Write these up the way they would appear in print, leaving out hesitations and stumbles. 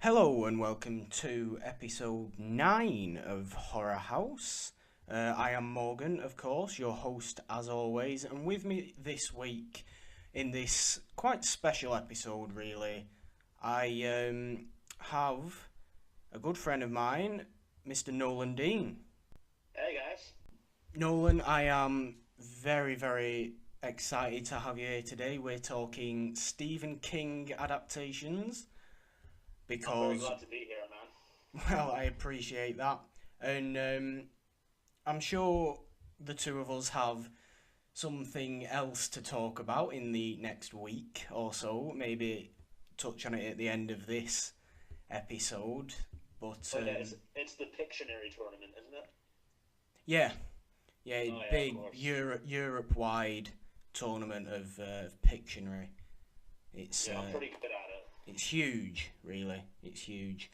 Hello and welcome to episode 9 of Horror House. I am Morgan, of course, your host as always, and with me this week in this quite special episode, really, I have a good friend of mine, Mr. Nolan Dean. Hey guys. Nolan, I am very, very excited to have you here today. We're talking Stephen King adaptations I'm very because glad to be here, man. well, I appreciate that. And I'm sure the two of us have something else to talk about in the next week or so. Maybe touch on it at the end of this episode. But Oh yeah, it's the Pictionary tournament, isn't it? yeah, yeah, Oh yeah, of big course. Europe-wide tournament of Pictionary. It's Yeah, I'm uh, pretty good at it. it's huge, really. It's huge.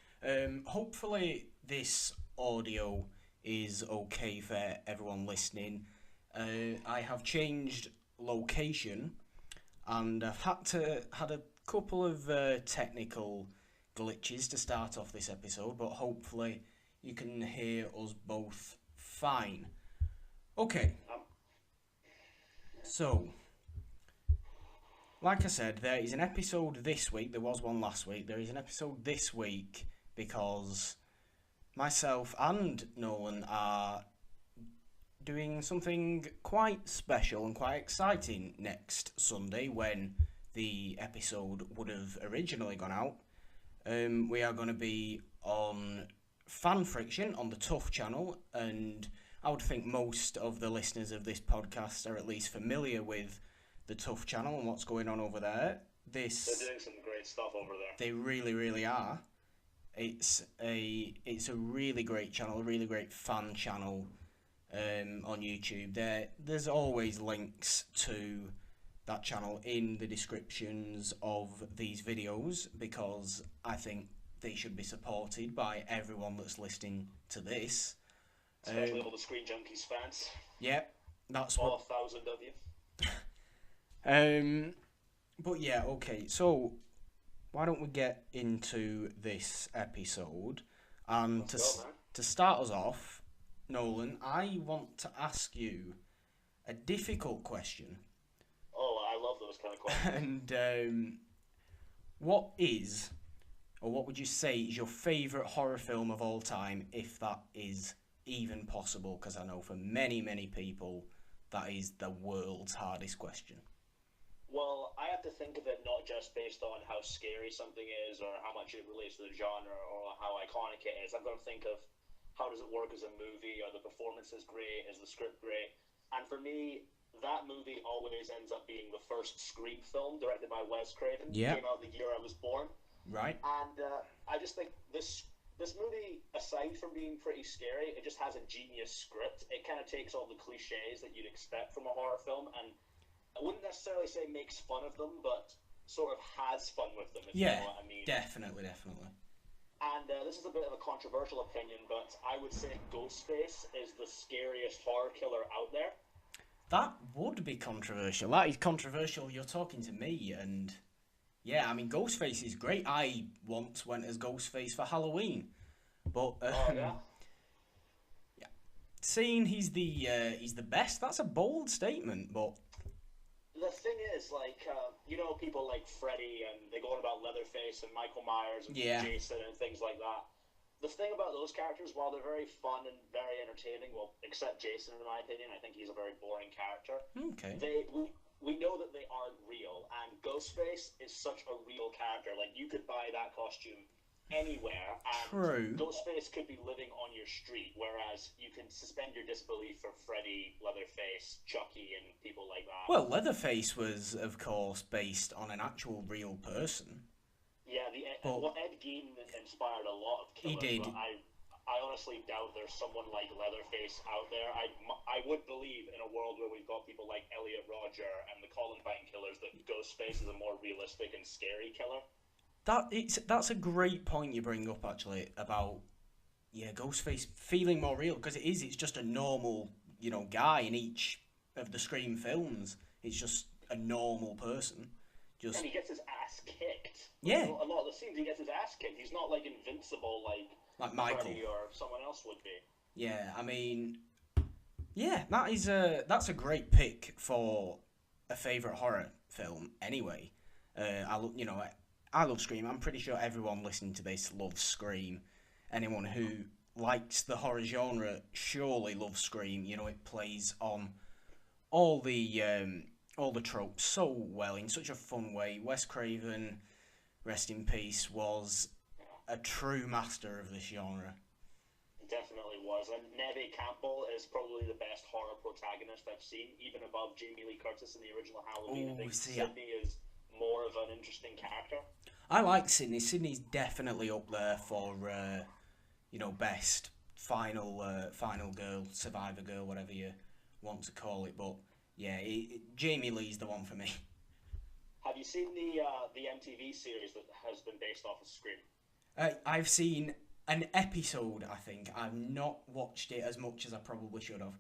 Hopefully, this audio is okay for everyone listening. I have changed location, and I've had a couple of technical glitches to start off this episode, but hopefully you can hear us both fine. Okay, Um, so like I said, there is an episode this week. There was one last week. There is an episode this week because myself and Nolan are doing something quite special and quite exciting next Sunday when the episode would have originally gone out. We are going to be on Fan Friction on the Tough channel, and I would think most of the listeners of this podcast are at least familiar with the Tough channel and what's going on over there. they're This doing some great stuff over there. they really, really are. It's a really great channel, a really great fan channel on YouTube. There's always links to that channel in the descriptions of these videos because I think they should be supported by everyone that's listening to this. Especially all the Screen Junkies fans. Yeah, that's All what. 1,000 of you. Um, but yeah, okay. So why don't we get into this episode? And Let's go, man. to start us off, Nolan, I want to ask you a difficult question. Oh, I love those kind of questions. And what is, or what would you say is your favourite horror film of all time, if that is even possible? Because I know for many, many people, that is the world's hardest question. Well, I have to think of it not just based on how scary something is or how much it relates to the genre or how iconic it is. I've got to think of how does it work as a movie? Are the performances great? Is the script great? And for me, that movie always ends up being the first Scream film directed by Wes Craven. Yeah. Came out the year I was born, Right? and I just think this movie, aside from being pretty scary, it just has a genius script. It kind of takes all the cliches that you'd expect from a horror film, and I wouldn't necessarily say makes fun of them, but sort of has fun with them, if you Yeah, know what I mean. definitely, definitely. And this is a bit of a controversial opinion, but I would say Ghostface is the scariest horror killer out there. That would be controversial. That is controversial. You're talking to me, and yeah, I mean, Ghostface is great. I once went as Ghostface for Halloween, but Oh yeah. saying he's the best, that's a bold statement. But The thing is, like, people like Freddy and they go on about Leatherface and Michael Myers and yeah, Jason and things like that. The thing about those characters, while they're very fun and very entertaining, well, except Jason, in my opinion, I think he's a very boring character. okay, We know that they aren't real, and Ghostface is such a real character. Like, you could buy that costume anywhere, and true. Ghostface could be living on your street, whereas you can suspend your disbelief for Freddy, Leatherface, Chucky, and people like that. Well, Leatherface was, of course, based on an actual real person. Yeah, But Ed Gein inspired a lot of he killers, did. but I honestly doubt there's someone like Leatherface out there. I would believe in a world where we've got people like Elliot Rodger and the Columbine killers that Ghostface is a more realistic and scary killer. That's a great point you bring up actually about yeah Ghostface feeling more real because it is. It's just a normal guy in each of the Scream films. It's just a normal person. Just And he gets his ass kicked. yeah, A lot of the scenes he gets his ass kicked. He's not like invincible like Michael. Freddy or someone else would be. Yeah, I mean, yeah, that's a great pick for a favorite horror film. Anyway, I love Scream. I'm pretty sure everyone listening to this loves Scream. Anyone who likes the horror genre surely loves Scream. You know, it plays on all the tropes so well in such a fun way. Wes Craven, rest in peace, was a true master of this genre. Definitely was. And Neve Campbell is probably the best horror protagonist I've seen, even above Jamie Lee Curtis in the original Halloween. I think Sidney is more of an interesting character. I like Sidney. Sidney's definitely up there for best final girl, survivor girl, whatever you want to call it. But yeah, Jamie Lee's the one for me. Have you seen the MTV series that has been based off of Scream? I've seen an episode, I think. I've not watched it as much as I probably should have.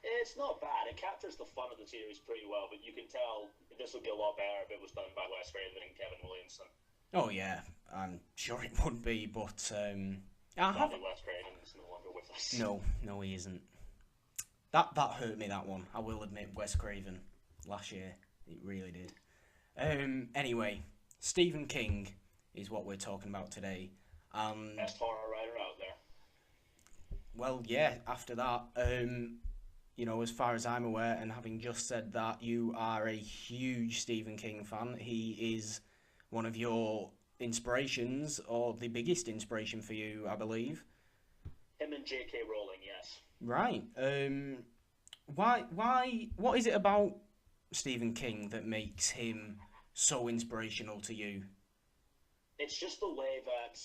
It's not bad. It captures the fun of the series pretty well, but you can tell this would be a lot better if it was done by Wes Craven and Kevin Williamson. Oh yeah, I'm sure it would be, but Wes Craven is no longer with us. No, he isn't. That hurt me. That one, I will admit. Wes Craven last year, it really did. Anyway, Stephen King is what we're talking about today. Best horror writer out there. Well, yeah. After that, as far as I'm aware, and having just said that, you are a huge Stephen King fan. He is one of your inspirations, or the biggest inspiration for you, I believe. Him and J.K. Rowling, yes. Right. What is it about Stephen King that makes him so inspirational to you? It's just the way that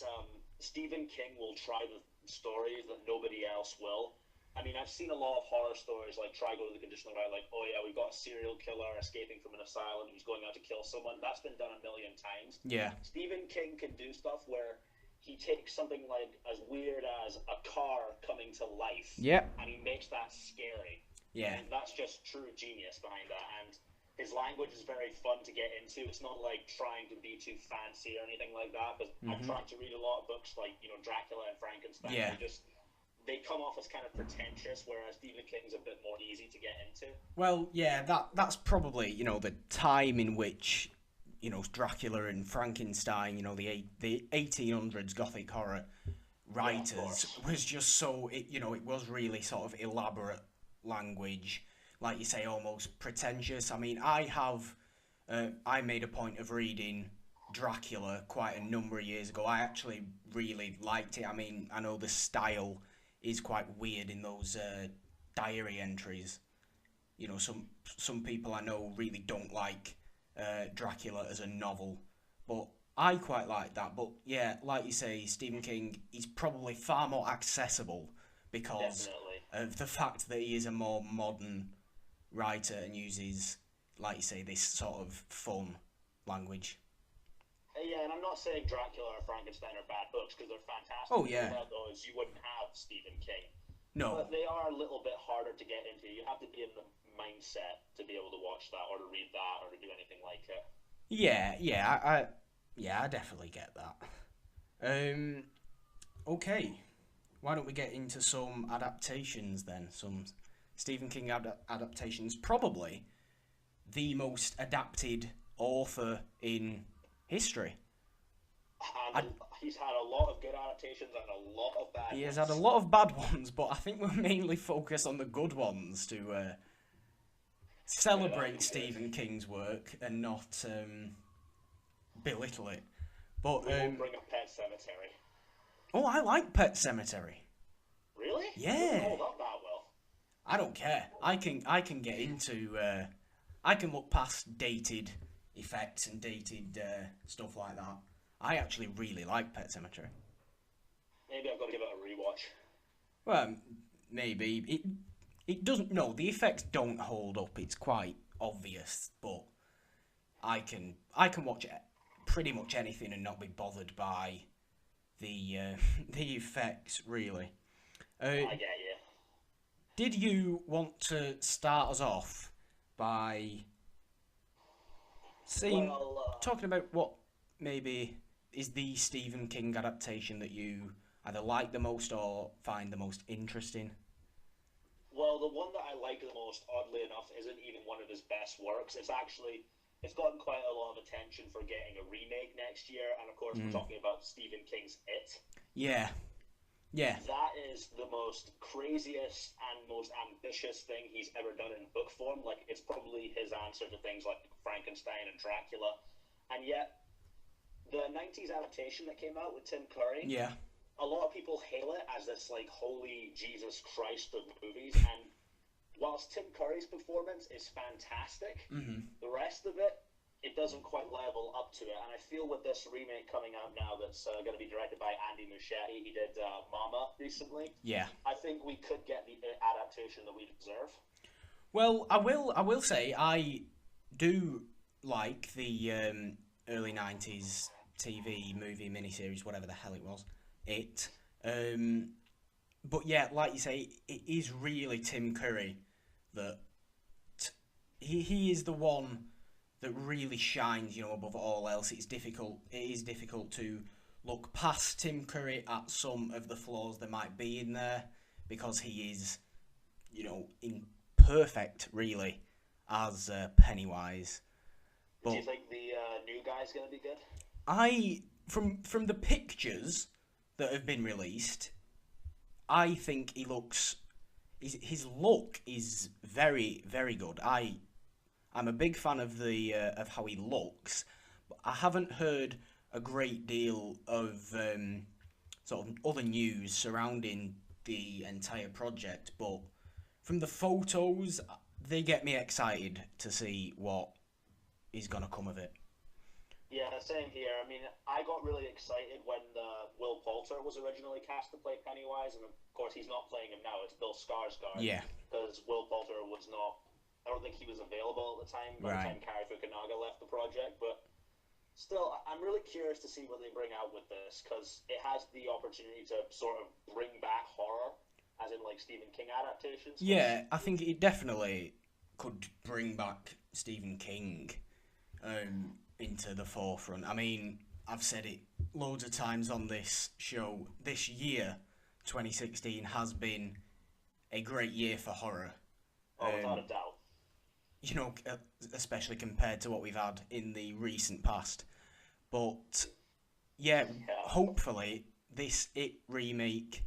Stephen King will try the stories that nobody else will. I mean, I've seen a lot of horror stories like Triangle of the Conditional Right, like, oh yeah, we've got a serial killer escaping from an asylum, he's going out to kill someone. That's been done a million times. Yeah. Stephen King can do stuff where he takes something like as weird as a car coming to life. Yep. And he makes that scary. Yeah. And that's just true genius behind that. And his language is very fun to get into. It's not like trying to be too fancy or anything like that. But I've tried to read a lot of books like, Dracula and Frankenstein. Yeah. They come off as kind of pretentious, whereas Stephen King's a bit more easy to get into. Well, yeah, that's probably, the time in which, Dracula and Frankenstein, the 1800s Gothic horror writers was just so, it was really sort of elaborate language, like you say, almost pretentious. I mean, I made a point of reading Dracula quite a number of years ago. I actually really liked it. I mean, I know the style is quite weird in those diary entries. Some people I know really don't like Dracula as a novel, but I quite like that. But yeah, like you say, Stephen King is probably far more accessible because of the fact that he is a more modern writer and uses, like you say, this sort of fun language. Yeah, and I'm not saying Dracula or Frankenstein are bad books because they're fantastic. Oh, yeah. Without those, you wouldn't have Stephen King. No. But they are a little bit harder to get into. You have to be in the mindset to be able to watch that or to read that or to do anything like it. Yeah, I definitely get that. Okay. Why don't we get into some adaptations then? Some Stephen King adaptations. Probably the most adapted author in history. He's had a lot of good adaptations and a lot of bad ones. He has had a lot of bad ones, but I think we'll mainly focus on the good ones to celebrate Stephen King's work and not belittle it. But we won't bring up Pet Sematary. Oh, I like Pet Sematary. Really? Yeah. It doesn't hold up that well. I don't care. I can get into. I can look past dated effects and dated stuff like that. I actually really like Pet Sematary. Maybe I've got to give it a rewatch. Well, maybe it doesn't. No, the effects don't hold up. It's quite obvious, but I can watch pretty much anything and not be bothered by the effects really. I get you. Did you want to start us off by Seeing, Well, talking about what maybe is the Stephen King adaptation that you either like the most or find the most interesting. well, the one that I like the most, oddly enough, isn't even one of his best works. It's gotten quite a lot of attention for getting a remake next year, and of course, we're Mm. talking about Stephen King's It. Yeah, yeah, That is the most craziest and most ambitious thing he's ever done in book form. Like, it's probably his answer to things like Frankenstein and Dracula. And yet, the 90s adaptation that came out with Tim Curry, yeah. a lot of people hail it as this, like, holy Jesus Christ of movies. And whilst Tim Curry's performance is fantastic, Hmm. the rest of it, it doesn't quite level up to it. And I feel with this remake coming out now that's going to be directed by Andy Muschietti, he did Mama recently. Yeah. I think we could get the adaptation that we deserve. Well, I will say I do like the early '90s TV movie miniseries, whatever the hell it was. It. But yeah, like you say, it is really Tim Curry that he is the one that really shines, above all else. It is difficult to look past Tim Curry at some of the flaws there might be in there because he is, imperfect really as Pennywise. Do you But think the new guy's going to be good? I, from the pictures that have been released, I think he looks. His look is very, very good. I'm a big fan of the of how he looks. But I haven't heard a great deal of sort of other news surrounding the entire project, but from the photos, they get me excited to see what is gonna come of it. Yeah, same here. I mean, I got really excited when Will Poulter was originally cast to play Pennywise, and of course he's not playing him now. It's Bill Skarsgård. Yeah, Because Will Poulter was not. I don't think he was available at the time. By the right. time Cary Fukunaga left the project, but still, I'm really curious to see what they bring out with this because it has the opportunity to sort of bring back horror, as in like Stephen King adaptations. Yeah, I think it definitely could bring back Stephen King into the forefront. I mean, I've said it loads of times on this show. This year, 2016, has been a great year for horror. Oh, without Um, a doubt. Especially compared to what we've had in the recent past. But yeah, Yeah. hopefully this It remake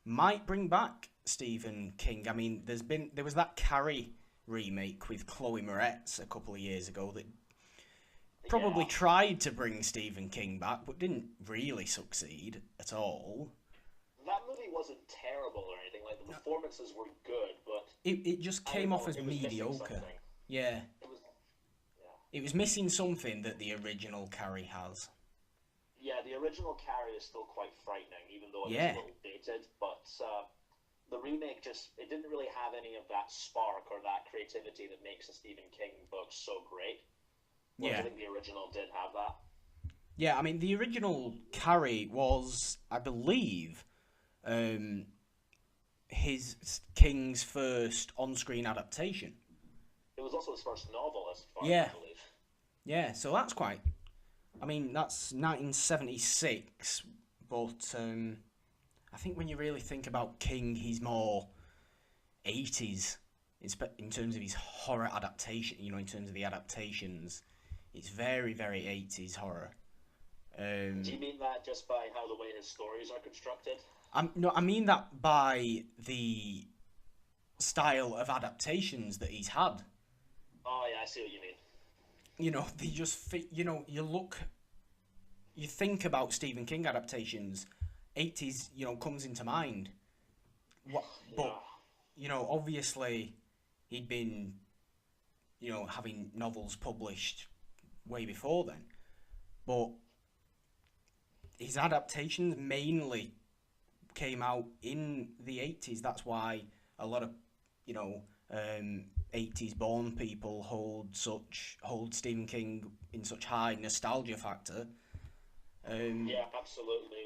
might bring back Stephen King. I mean, there was that Carrie remake with Chloe Moretz a couple of years ago that probably Yeah. tried to bring Stephen King back, but didn't really succeed at all. That movie wasn't terrible or anything. Like the performances were good, but It just I came don't off know, as it was missing mediocre. something. Yeah, It was, yeah, it was missing something that the original Carrie has. yeah. The original Carrie is still quite frightening, even though it Yeah. was a little dated. But the remake it didn't really have any of that spark or that creativity that makes the Stephen King books so great. Whereas I Yeah. think the original did have that. Yeah, I mean, the original Carrie was, I believe, his King's first on-screen adaptation. It was also his first novel, as far Yeah. as I believe. Yeah, so that's quite. I mean, that's 1976, but I think when you really think about King, he's more 80s in terms of his horror adaptation. In terms of the adaptations, it's very, very 80s horror. Do you mean that just by how the way his stories are constructed? I mean that by the style of adaptations that he's had. Oh yeah, I see what you mean. They just fit. You think about Stephen King adaptations, 80s. Comes into mind. What? But obviously, he'd been, having novels published way before then. But his adaptations mainly came out in the 80s. That's why a lot of 80s born people hold Stephen King in such high nostalgia factor. Yeah, absolutely.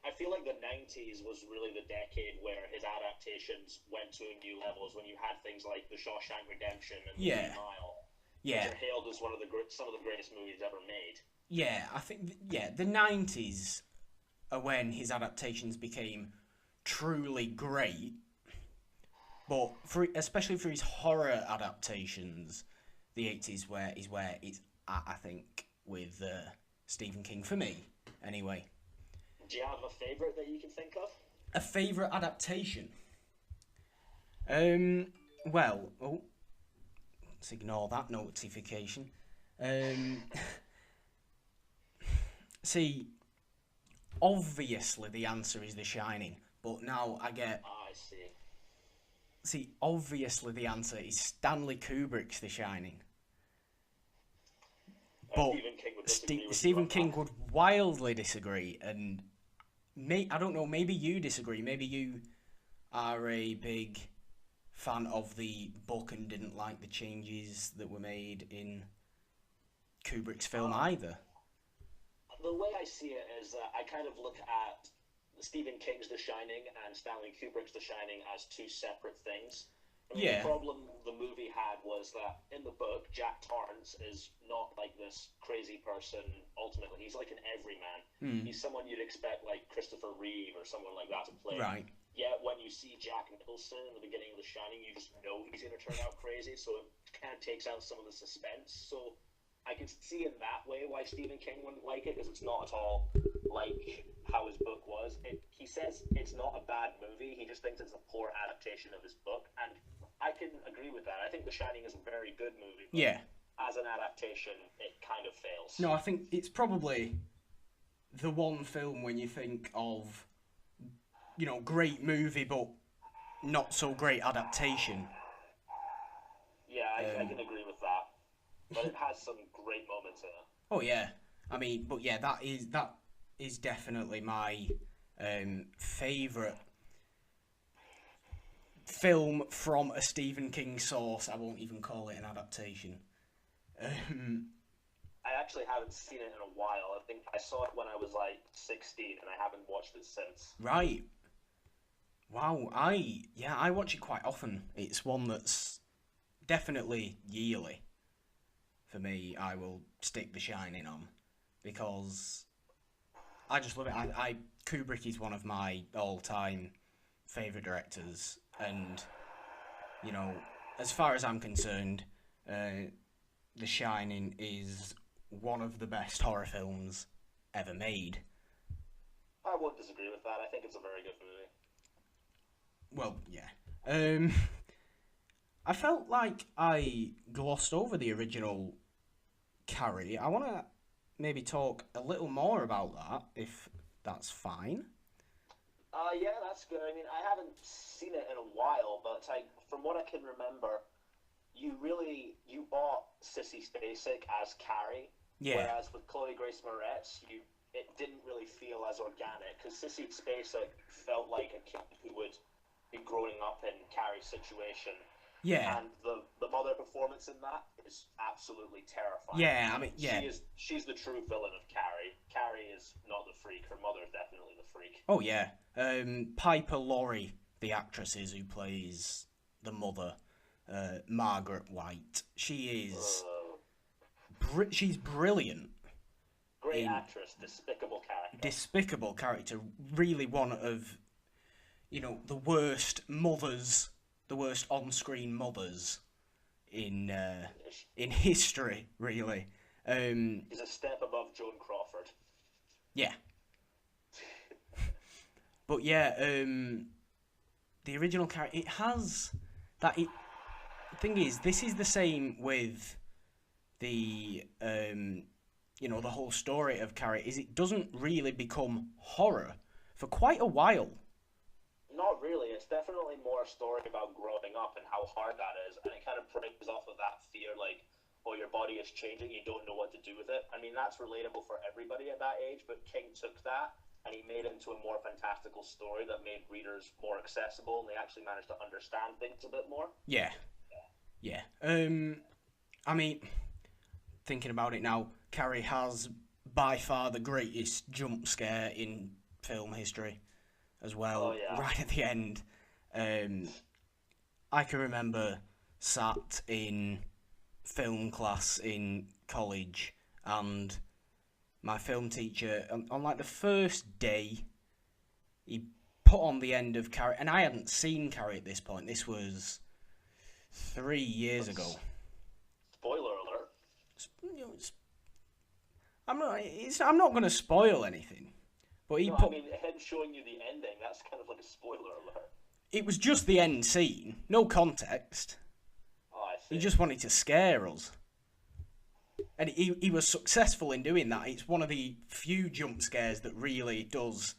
I feel like the 90s was really the decade where his adaptations went to new levels when you had things like The Shawshank Redemption and The Yeah. Green Mile. Yeah. which are hailed as some of the greatest movies ever made. Yeah, I think the 90s are when his adaptations became truly great. But especially for his horror adaptations, the 80s is where it's at, I think, with Stephen King for me anyway. Do you have a favourite that you can think of? A favourite adaptation? Well, let's ignore that notification. See, obviously the answer is The Shining, but now I get... I see. See, obviously the answer is Stanley Kubrick's The Shining. But Stephen King would disagree with Stephen you on King that. would wildly disagree, and I don't know, maybe you disagree. Maybe you are a big fan of the book and didn't like the changes that were made in Kubrick's film either. The way I see it is that I kind of look at Stephen King's The Shining and Stanley Kubrick's The Shining as two separate things. I mean, Yeah. The problem the movie had was that in the book, Jack Torrance is not like this crazy person. Ultimately, he's like an everyman. He's someone you'd expect like Christopher Reeve or someone like that to play. Right. Yet when you see Jack Nicholson in the beginning of The Shining, you just know he's going to turn out crazy. So it kind of takes out some of the suspense. So I can see in that way why Stephen King wouldn't like it, because it's not at all like how his book was. He says it's not a bad movie. He just thinks it's a poor adaptation of his book, and I can agree with that. I think The Shining is a very good movie. But Yeah. as an adaptation, it kind of fails. No, I think it's probably the one film when you think of, great movie but not so great adaptation. Yeah, I can agree with that. But it has some great moments in it. Oh yeah, I mean, but yeah, that is definitely my favourite film from a Stephen King source. I won't even call it an adaptation. I actually haven't seen it in a while. I think I saw it when I was like 16, and I haven't watched it since. Right. Wow. I watch it quite often. It's one that's definitely yearly. For me, I will stick The Shining on because I just love it. Kubrick is one of my all-time favourite directors, and as far as I'm concerned, The Shining is one of the best horror films ever made. I won't disagree with that. I think it's a very good movie. Well, yeah. I felt like I glossed over the original Carrie. I want to maybe talk a little more about that, if that's fine. Yeah, that's good. I mean, I haven't seen it in a while, but from what I can remember, you bought Sissy Spacek as Carrie, Yeah. whereas with Chloe Grace Moretz, it didn't really feel as organic, because Sissy Spacek felt like a kid who would be growing up in Carrie's situation. Yeah. And the mother performance in that is absolutely terrifying. Yeah, I mean, yeah. She's the true villain of Carrie. Carrie is not the freak. Her mother is definitely the freak. Oh, yeah. Piper Laurie, the actress who plays the mother, Margaret White. She is... she's brilliant. Great actress. Despicable character. Despicable character. Really one of, the worst mothers... the worst on-screen mothers in history, really. He's a step above Joan Crawford. Yeah. But yeah, the original character, it has that. The thing is, this is the same with the the whole story of Carrie. Is it doesn't really become horror for quite a while. Not really. It's definitely more a story about growing up and how hard that is, and it kind of plays off of that fear, like, oh, your body is changing, you don't know what to do with it. I mean, that's relatable for everybody at that age, but King took that and he made it into a more fantastical story that made readers more accessible, and they actually managed to understand things a bit more. Yeah. I mean, thinking about it now, Carrie has by far the greatest jump scare in film history as well. Oh, yeah. Right at the end. I can remember sat in film class in college, and my film teacher, on like the first day, he put on the end of Carrie, and I hadn't seen Carrie at this point. This was 3 years ago. Spoiler alert. I'm not going to spoil anything, but he No, put. I mean, him showing you the ending, that's kind of like a spoiler alert. It was just the end scene, no context. Oh, I see. He just wanted to scare us. And he was successful in doing that. It's one of the few jump scares that really does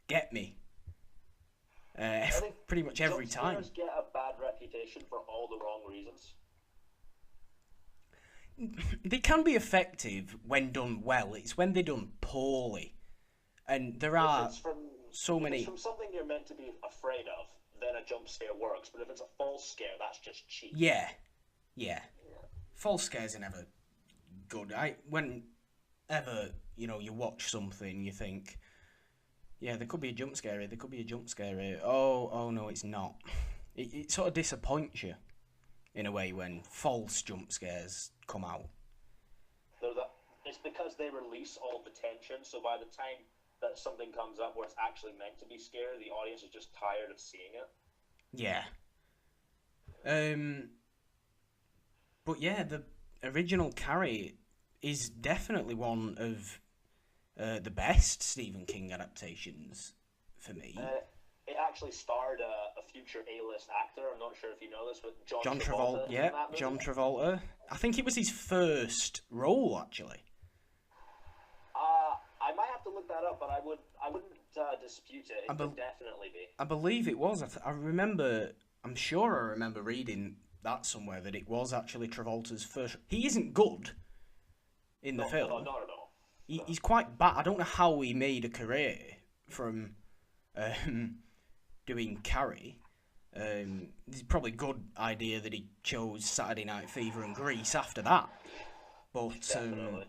get me. Pretty much every time. Jump scares get a bad reputation for all the wrong reasons. They can be effective when done well. It's when they're done poorly. And there are so many... If it's from something you're meant to be afraid of, then a jump scare works. But if it's a false scare, that's just cheap. Yeah. False scares are never good. Whenever, you watch something, you think, yeah, there could be a jump scare here, there could be a jump scare here. Oh no, it's not. It sort of disappoints you, in a way, when false jump scares come out. It's because they release all the tension, so by the time that something comes up where it's actually meant to be scary, the audience is just tired of seeing it. Yeah. But yeah, the original Carrie is definitely one of the best Stephen King adaptations for me. It actually starred a future A-list actor. I'm not sure if you know this, but John Travolta. Yeah, John Travolta. I think it was his first role, actually. I might have to look that up, but I wouldn't dispute it. It could definitely be. I believe it was. I'm sure I remember reading that somewhere, that it was actually Travolta's first. He isn't good in the film. No, not at all. He's quite bad. I don't know how he made a career from doing Carrie. It's probably a good idea that he chose Saturday Night Fever and Grease after that. But Definitely.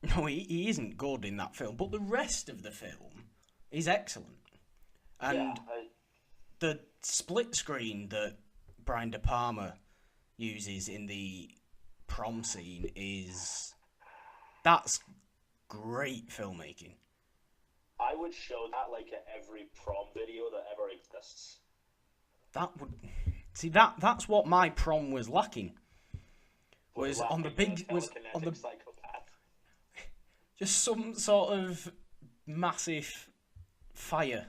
no, he isn't good in that film. But the rest of the film is excellent. And the split screen that Brian De Palma uses in the prom scene that's great filmmaking. I would show that like at every prom video that ever exists. That's what my prom was lacking. Was on the psychopath. Just some sort of massive fire,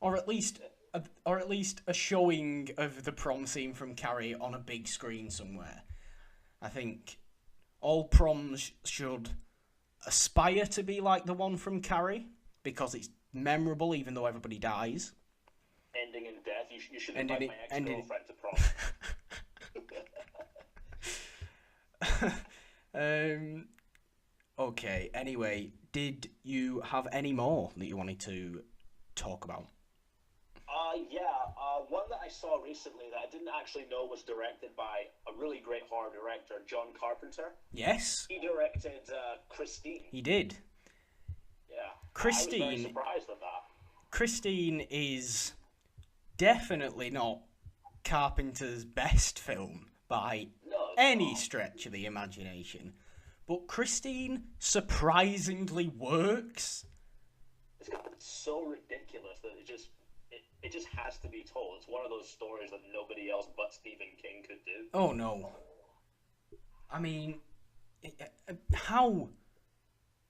or at least a showing of the prom scene from Carrie on a big screen somewhere. I think all proms should aspire to be like the one from Carrie, because it's memorable even though everybody dies. Ending in death. You should invite my ex-girlfriend to prom. Okay, anyway, did you have any more that you wanted to talk about? One that I saw recently that I didn't actually know was directed by a really great horror director, John Carpenter. Yes. He directed Christine. He did. Yeah. Christine. I was very surprised at that. Christine is definitely not Carpenter's best film by any stretch of the imagination. But Christine surprisingly works. It's so ridiculous that it just has to be told. It's one of those stories that nobody else but Stephen King could do. Oh no. I mean, how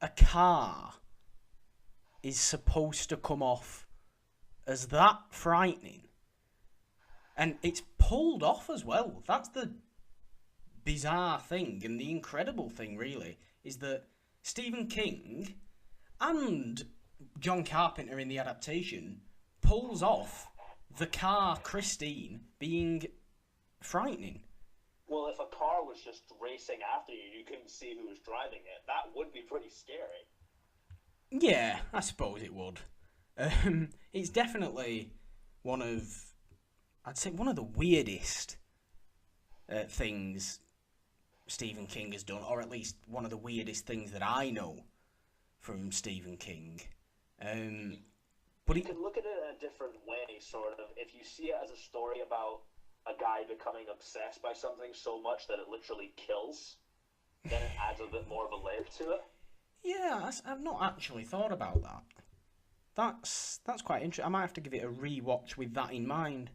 a car is supposed to come off as that frightening. And it's pulled off as well. That's the bizarre thing, and the incredible thing, really, is that Stephen King and John Carpenter in the adaptation pulls off the car Christine being frightening. Well, if a car was just racing after you, you couldn't see who was driving it. That would be pretty scary. Yeah, I suppose it would. It's definitely I'd say one of the weirdest things Stephen King has done, or at least one of the weirdest things that I know from Stephen King. But you could look at it in a different way, sort of. If you see it as a story about a guy becoming obsessed by something so much that it literally kills, then it adds a bit more of a layer to it. Yeah, I've not actually thought about that. That's quite interesting. I might have to give it a rewatch with that in mind.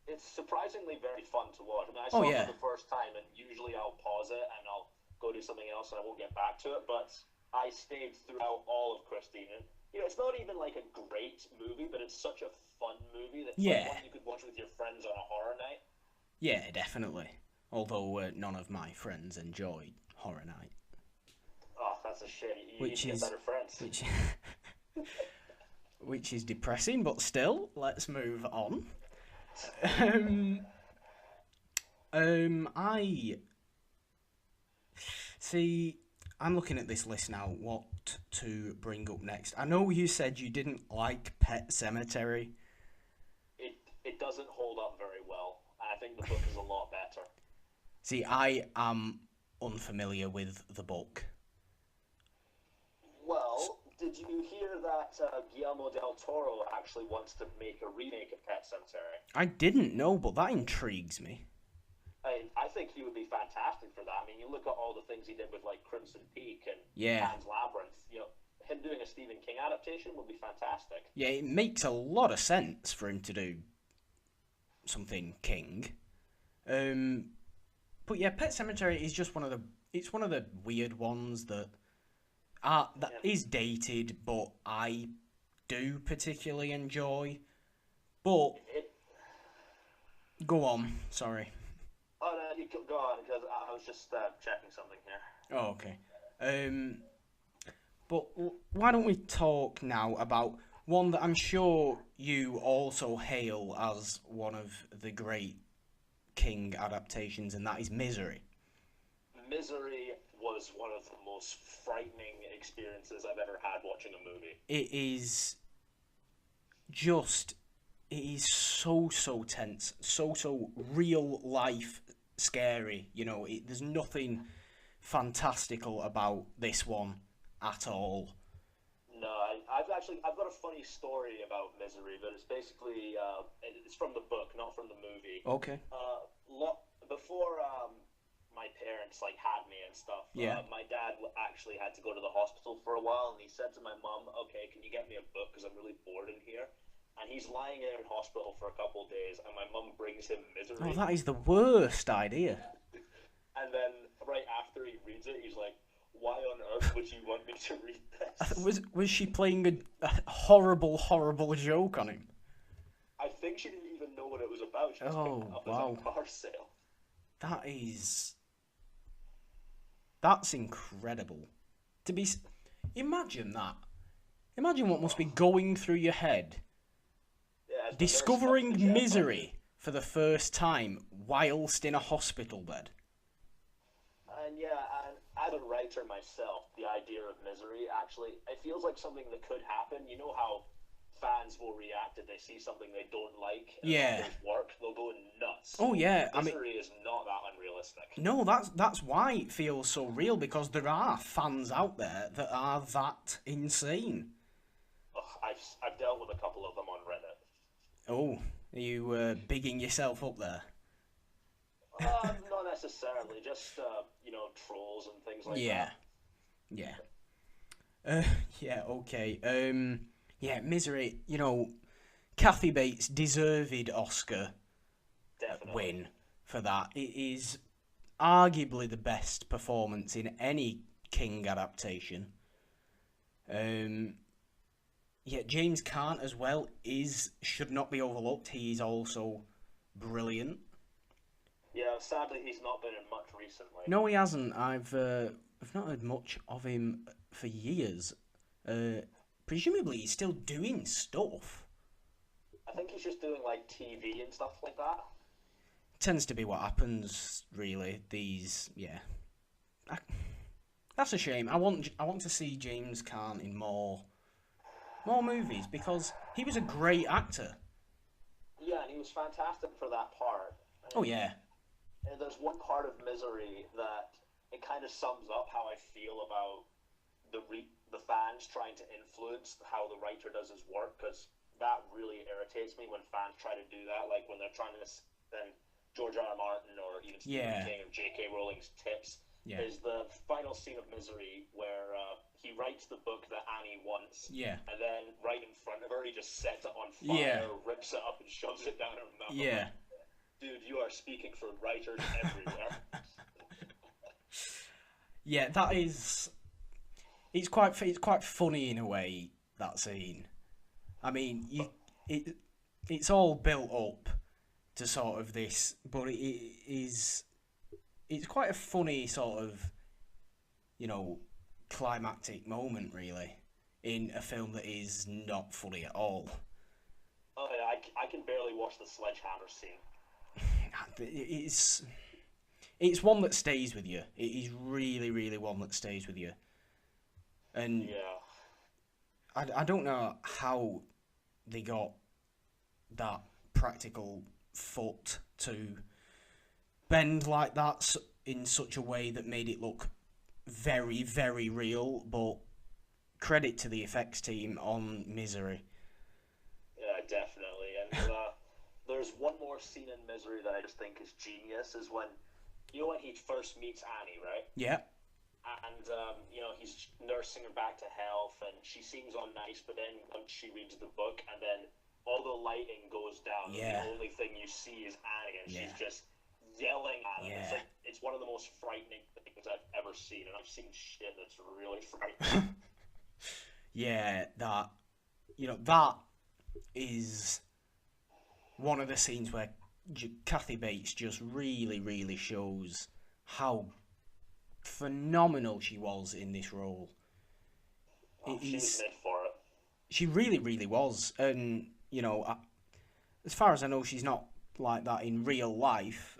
It's surprisingly very fun to watch. I mean, I Oh saw it yeah, for the first time, and usually I'll pause it and I'll go do something else and I won't get back to it. But I stayed throughout all of Christine. And, it's not even like a great movie, but it's such a fun movie that's like yeah, one you could watch with your friends on a horror night. yeah, definitely. Although none of my friends enjoyed Horror Night, Oh, that's a shame. You need which to get is better friends. which which is depressing. But still, let's move on. Um, I see. I'm looking at this list now. What to bring up next? I know you said you didn't like Pet Cemetery. It doesn't hold up very well. I think the book is a lot better. See, I am unfamiliar with the book. Well, did you hear that Guillermo del Toro actually wants to make a remake of Pet Sematary? I didn't know, but that intrigues me. I think he would be fantastic for that. I mean, you look at all the things he did with like Crimson Peak and Yeah. Pan's Labyrinth. Him doing a Stephen King adaptation would be fantastic. Yeah, it makes a lot of sense for him to do something King. But yeah, Pet Cemetery is just it's one of the weird ones that is dated, but I do particularly enjoy. But go on, sorry. Oh no, you go on because I was just checking something here. Oh, okay. But why don't we talk now about one that I'm sure you also hail as one of the great King adaptations, and that is Misery. Misery was one of the most frightening experiences I've ever had watching a movie. It is just, it is so tense, so real life scary. There's nothing fantastical about this one at all. No, I've got a funny story about Misery, but it's basically it's from the book, not from the movie. Okay. Before my parents had me and stuff, Yeah. my dad actually had to go to the hospital for a while, and he said to my mom, "Okay, can you get me a book because I'm really bored in here?" And he's lying in hospital for a couple of days, and my mum brings him Misery. Oh, that is the worst idea. And then right after he reads it, he's like, "Why on earth would you want me to read this?" Was she playing a horrible joke on him? I think she didn't even know what it was about. She just picked it up wow. as a car sale. That's incredible. Imagine that. Imagine what must be going through your head. Yeah, Discovering Misery for the first time whilst in a hospital bed. And as a writer myself, the idea of Misery actually, it feels like something that could happen. You know how fans will react if they see something they don't like and Yeah. it work, they'll go nuts. Oh yeah, Misery is not that unrealistic. no, that's why it feels so real, because there are fans out there that are that insane. Ugh, I've dealt with a couple of them on Reddit. Oh, are you bigging yourself up there? Not necessarily, just trolls and things like Yeah. that. Yeah. Yeah, okay. Yeah, Misery, Kathy Bates deserved Oscar Definitely. win for that. It is arguably the best performance in any King adaptation. Yeah, James Caan as well should not be overlooked. He is also brilliant. Yeah, sadly he's not been in much recently. No, he hasn't. I've not heard much of him for years. Presumably he's still doing stuff. I think he's just doing TV and stuff like that. Tends to be what happens, really. That's a shame. I want to see James Caan in more movies, because he was a great actor. Yeah, and he was fantastic for that part. Oh yeah. And there's one part of Misery that it kind of sums up how I feel about the fans trying to influence how the writer does his work, because that really irritates me when fans try to do that, like when they're trying to than George R. R. Martin or even Stephen King or J.K. Rowling's tips. Yeah. Is the final scene of Misery where he writes the book that Annie wants, and then right in front of her he just sets it on fire, rips it up and shoves it down her mouth. Yeah. Dude, you are speaking for writers everywhere. Yeah, that is. It's quite funny in a way, that scene. I mean, it's all built up to sort of this, but it's quite a funny sort of, climactic moment, really, in a film that is not funny at all. Oh yeah, I can barely watch the sledgehammer scene. It's one that stays with you. It is really, really one that stays with you. And I don't know how they got that practical foot to bend like that in such a way that made it look very, very real, but credit to the effects team on Misery. Yeah, definitely. And there's one more scene in Misery that I just think is genius, is when he first meets Annie, right? Yeah. And, he's nursing her back to health, and she seems all nice, but then she reads the book, and then all the lighting goes down, and the only thing you see is Annie, and she's just yelling at him. It's one of the most frightening things I've ever seen, and I've seen shit that's really frightening. Yeah, that is one of the scenes where Kathy Bates just really, really shows how phenomenal she was in this role. She was made for it. She really, really was. And, as far as I know, she's not like that in real life.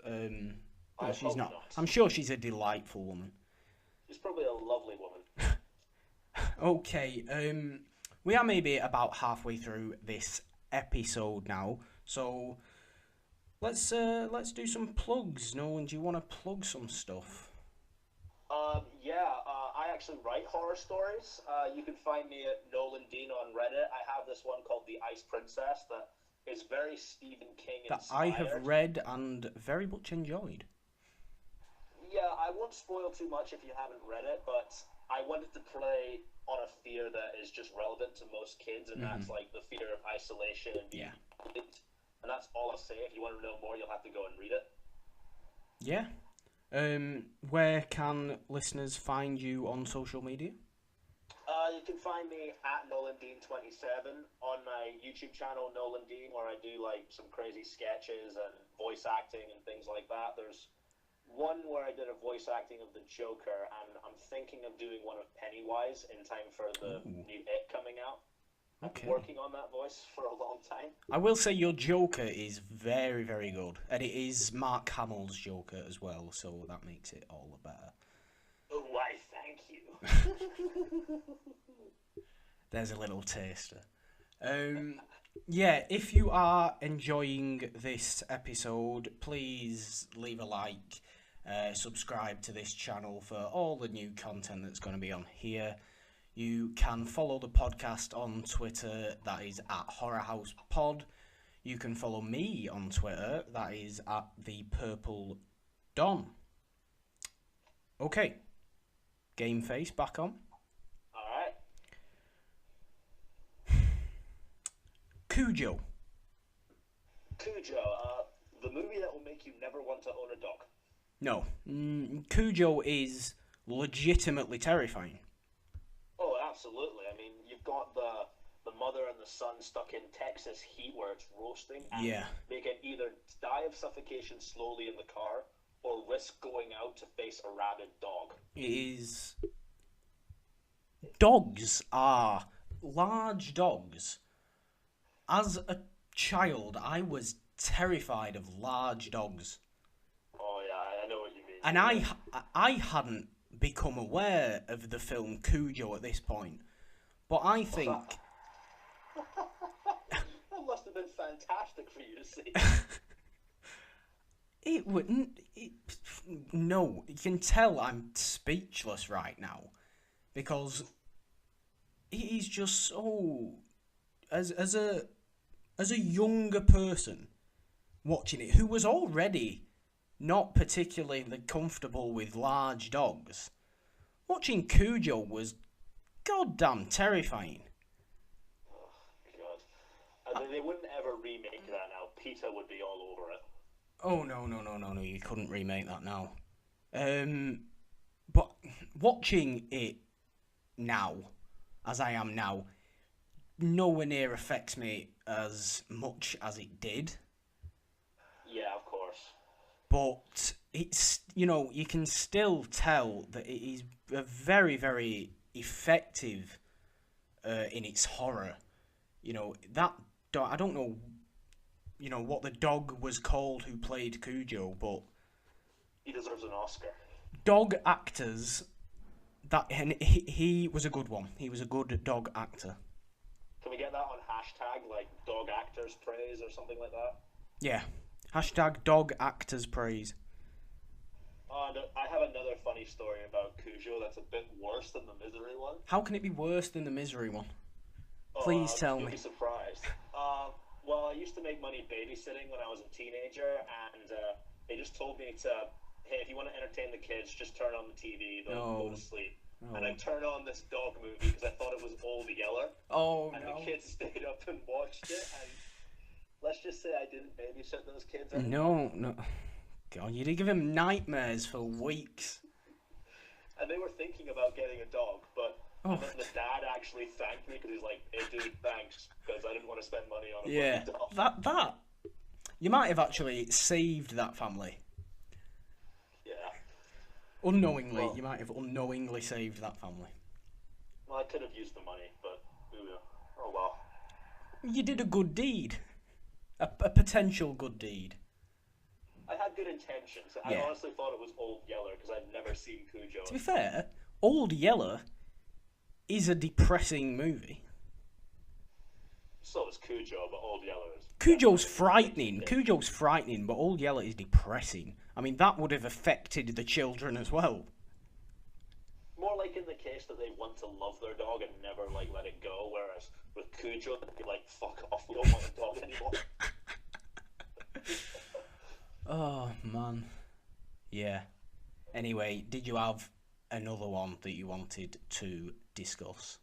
She's not. I'm sure she's a delightful woman. She's probably a lovely woman. Okay, we are maybe about halfway through this episode now, so let's do some plugs. Nolan, do you want to plug some stuff? I actually write horror stories. You can find me at Nolan Dean on Reddit. I have this one called The Ice Princess that is very Stephen King inspired. That I have read and very much enjoyed. Yeah, I won't spoil too much if you haven't read it, but I wanted to play on a fear that is just relevant to most kids, and that's like the fear of isolation and being bullied. And that's all I'll say. If you want to know more, you'll have to go and read it. Yeah. Where can listeners find you on social media? You can find me at NolanDean27 on my YouTube channel, Nolan Dean, where I do like some crazy sketches and voice acting and things like that. There's one where I did a voice acting of the Joker, and I'm thinking of doing one of Pennywise in time for the new It coming out. Okay. I've been working on that voice for a long time. I will say your Joker is very, very good, and it is Mark Hamill's Joker as well, so that makes it all the better. Oh, why, thank you. There's a little taster. Yeah, if you are enjoying this episode, please leave a like, subscribe to this channel for all the new content that's going to be on here. You can follow the podcast on Twitter, that is at HorrorHousePod. You can follow me on Twitter, that is at ThePurpleDon. Okay, Game Face back on. Alright. Cujo. The movie that will make you never want to own a dog. No, Cujo is legitimately terrifying. Oh, absolutely. I mean, you've got the mother and the son stuck in Texas heat where it's roasting, and they can either die of suffocation slowly in the car or risk going out to face a rabid dog. It is... Dogs are large dogs. As a child, I was terrified of large dogs. Oh yeah, I know what you mean. And I hadn't become aware of the film Cujo at this point. But I think... That must have been fantastic for you to see. It wouldn't... No, you can tell I'm speechless right now. Because it is just so... As a younger person, watching it, who was already not particularly comfortable with large dogs. Watching Cujo was goddamn terrifying. Oh, God. They wouldn't ever remake that now. PETA would be all over it. Oh, no, you couldn't remake that now. But watching it now, as I am now, nowhere near affects me as much as it did. Yeah, of course. But it's, you can still tell that it is a very, very effective in its horror. That dog, I don't know, what the dog was called who played Cujo, but he deserves an Oscar. Dog actors, and he was a good one. He was a good dog actor. Can we get that on hashtag, like dog actors praise or something like that? Yeah. Hashtag dog actors praise. And I have another funny story about Cujo that's a bit worse than the Misery one. How can it be worse than the Misery one? Please tell me. You'll be surprised. Well, I used to make money babysitting when I was a teenager, and they just told me to, hey, if you want to entertain the kids, just turn on the TV, they'll go to sleep. Oh. And I turned on this dog movie because I thought it was Old Yeller. Oh, and the kids stayed up and watched it, and let's just say I didn't babysit those kids anymore. No. God, you did give them nightmares for weeks. And they were thinking about getting a dog, but and then the dad actually thanked me because he's like, hey dude, thanks, because I didn't want to spend money on a dog. That you might have actually saved that family. Yeah. Unknowingly, you might have unknowingly saved that family. Well, I could have used the money, but oh well. You did a good deed. A potential good deed. I had good intentions. I honestly thought it was Old Yeller because I'd never seen Cujo. To be fair, Old Yeller is a depressing movie. So is Cujo, but Old Yeller is... Cujo's frightening. Cujo's frightening, but Old Yeller is depressing. I mean, that would have affected the children as well. More like in the case that they want to love their dog and never, let it go, whereas with Cujo, they'd be like, fuck off, we don't want the dog anymore. Oh, man. Yeah. Anyway, did you have another one that you wanted to discuss?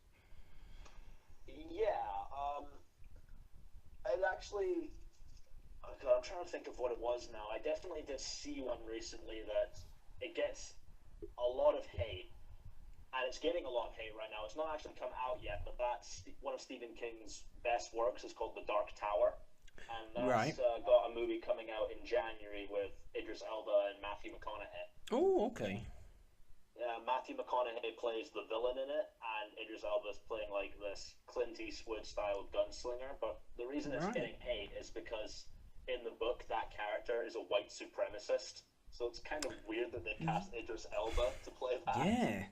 Yeah, I'd actually... Oh God, I'm trying to think of what it was now. I definitely did see one recently that it gets a lot of hate. And it's getting a lot of hate right now. It's not actually come out yet, but that's one of Stephen King's best works. It's called The Dark Tower. And that's got a movie coming out in January with Idris Elba and Matthew McConaughey. Oh, okay. Yeah, Matthew McConaughey plays the villain in it, and Idris Elba's playing this Clint Eastwood-style gunslinger. But the reason it's getting hate is because in the book, that character is a white supremacist. So it's kind of weird that they cast Idris Elba to play that. Yeah.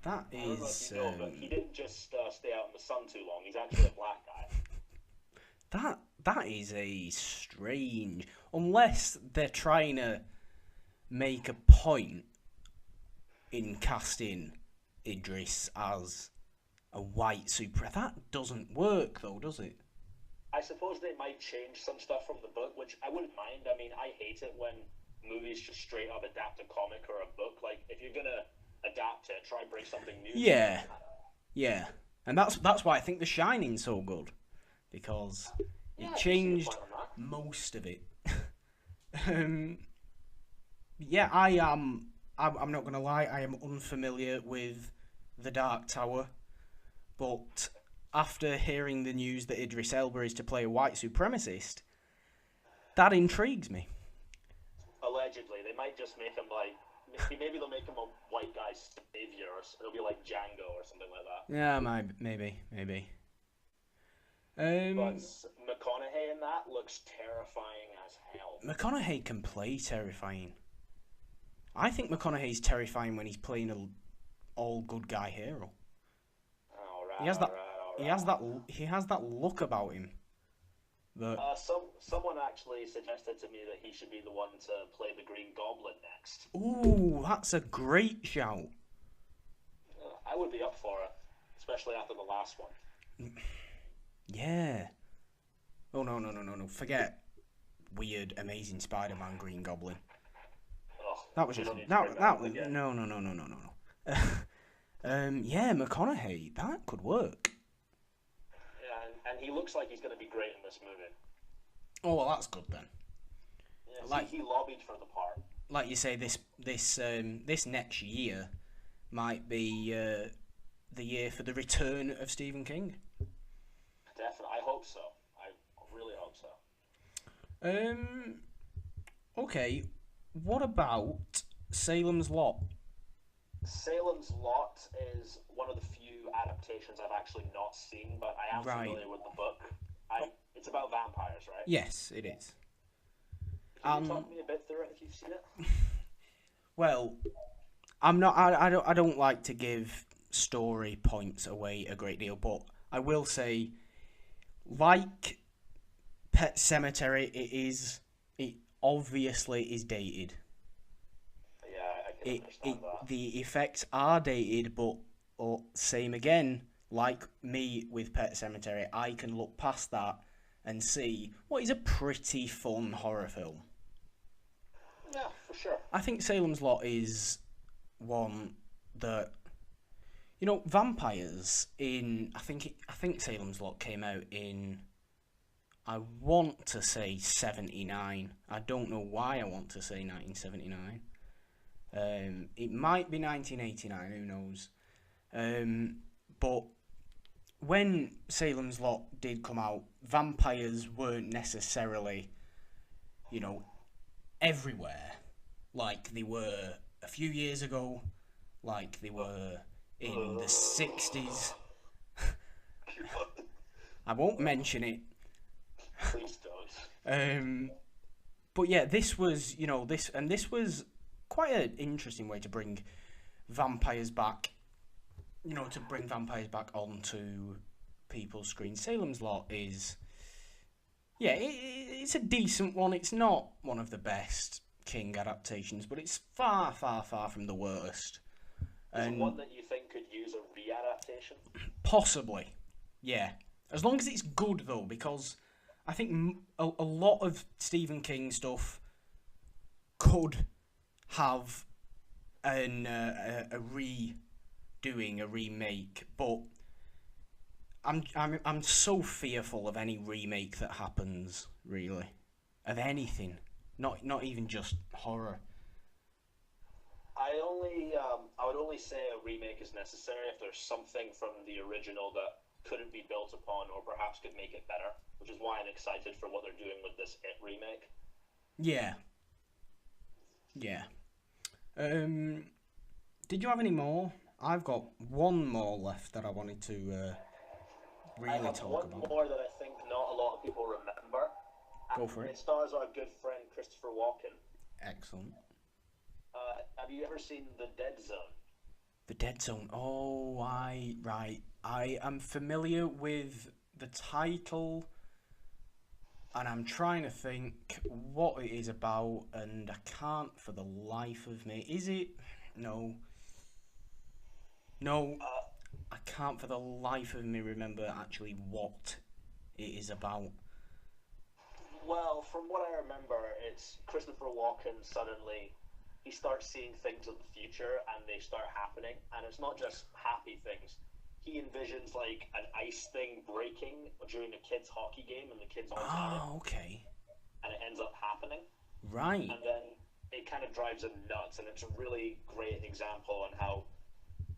That is... I don't know if you know, but he didn't just stay out in the sun too long. He's actually a black guy. That is a strange... Unless they're trying to make a point in casting Idris as a white super... That doesn't work, though, does it? I suppose they might change some stuff from the book, which I wouldn't mind. I mean, I hate it when movies just straight up adapt a comic or a book. If you're going to adapt it, try and bring something new. Yeah. Yeah. And that's why I think The Shining's so good. Because it changed most of it. Yeah, I'm not going to lie, I am unfamiliar with The Dark Tower. But after hearing the news that Idris Elba is to play a white supremacist, that intrigues me. Allegedly. They might just make him maybe they'll make him a white guy savior, or it'll be like Django or something like that. Yeah, maybe. But McConaughey in that looks terrifying as hell. McConaughey can play terrifying. I think McConaughey's terrifying when he's playing an all good guy hero. He has that look about him. But someone actually suggested to me that he should be the one to play the Green Goblin next. Ooh, that's a great shout. I would be up for it, especially after the last one. Yeah. Oh no! Forget weird, Amazing Spider-Man Green Goblin. Oh, That was you just don't need to that. bring That up was again. no. Yeah, McConaughey. That could work. Yeah, and he looks like he's going to be great in this movie. Oh well, that's good then. Yeah, Like- he lobbied for the part. Like you say, this next year might be the year for the return of Stephen King. Definitely, I hope so. I really hope so. Okay, what about Salem's Lot? Salem's Lot is one of the few adaptations I've actually not seen, but I am Right. familiar with the book. It's about vampires, right? Yes, it is. Can you talk me a bit through it if you've seen it? Well, I'm not. I don't like to give story points away a great deal, but I will say, like Pet Cemetery, it obviously is dated. Yeah, I can understand that. The effects are dated, but same again. Like me with Pet Cemetery, I can look past that and see what is a pretty fun horror film. Yeah, for sure. I think Salem's Lot is one that, you know, vampires in. I think Salem's Lot came out in. I want to say 79. I don't know why I want to say 1979. It might be 1989. Who knows? But when Salem's Lot did come out, vampires weren't necessarily, you know, everywhere like they were a few years ago, like they were in the 60s. I won't mention it. Please don't. But yeah, this was, you know, this was quite an interesting way to bring vampires back, you know, to bring vampires back onto people's screens. Salem's Lot is, yeah, it's a decent one. It's not one of the best King adaptations, but it's far, far, far from the worst. Is it And one that you think could use a re-adaptation? possibly, yeah. As long as it's good, though, because I think a lot of Stephen King stuff could have a redoing, a remake, but I'm so fearful of any remake that happens, really, of anything, not even just horror. I would only say a remake is necessary if there's something from the original that couldn't be built upon or perhaps could make it better, which is why I'm excited for what they're doing with this It remake. Yeah. Yeah. Did you have any more? I've got one more left that I wanted to I really have talk one about. more that I think not a lot of people remember. Go for it. It stars our good friend Christopher Walken. Excellent. Have you ever seen The Dead Zone? The Dead Zone. Oh, right. I am familiar with the title, and I'm trying to think what it is about, and I can't for the life of me. Is it? No. I can't for the life of me remember actually what it is about. Well, from what I remember, it's Christopher Walken suddenly he starts seeing things of the future and they start happening, and it's not just happy things. He envisions like an ice thing breaking during a kids' hockey game and the kids aren't at it, Oh, okay. and it ends up happening. Right. And then it kind of drives him nuts, and it's a really great example on how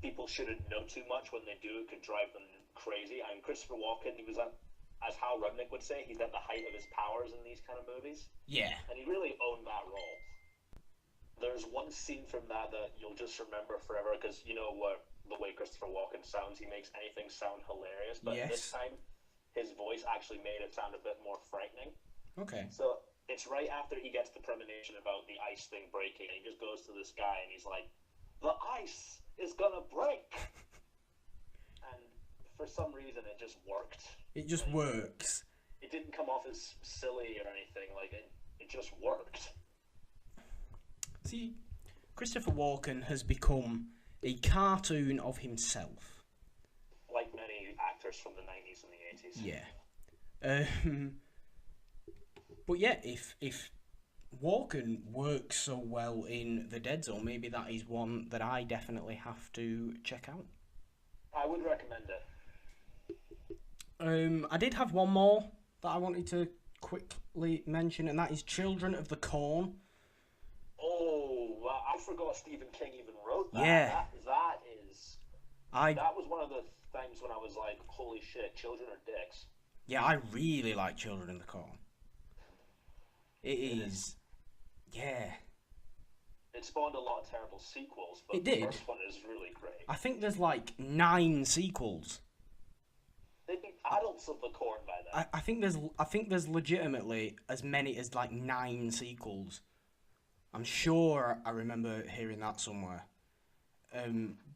people shouldn't know too much. When they do, it could drive them crazy. And Christopher Walken, he was at, as Hal Rudnick would say, he's at the height of his powers in these kind of movies, Yeah. and he really owned that role. There's one scene from that you'll just remember forever, because you know what the way Christopher Walken sounds, he makes anything sound hilarious, but Yes. this time his voice actually made it sound a bit more frightening. Okay. So it's right after he gets the premonition about the ice thing breaking, and he just goes to this guy and he's like, "The ice is gonna break," and for some reason it just worked. It just works. It didn't come off as silly or anything. Like it just worked. See, Christopher Walken has become a cartoon of himself. Like many actors from the 90s and the 80s. Yeah. But yeah, if Walken works so well in The Dead Zone, maybe that is one that I definitely have to check out. I would recommend it. I did have one more that I wanted to quickly mention, and that is Children of the Corn. Oh, I forgot Stephen King even wrote that. Yeah. That was one of the times when I was like, holy shit, children are dicks. Yeah, I really like Children of the Corn. It is. Yeah. It spawned a lot of terrible sequels, but It did. the first one is really great. I think there's like 9 sequels. They'd be adults of the corn by then. I think there's legitimately as many as like 9 sequels. I'm sure I remember hearing that somewhere.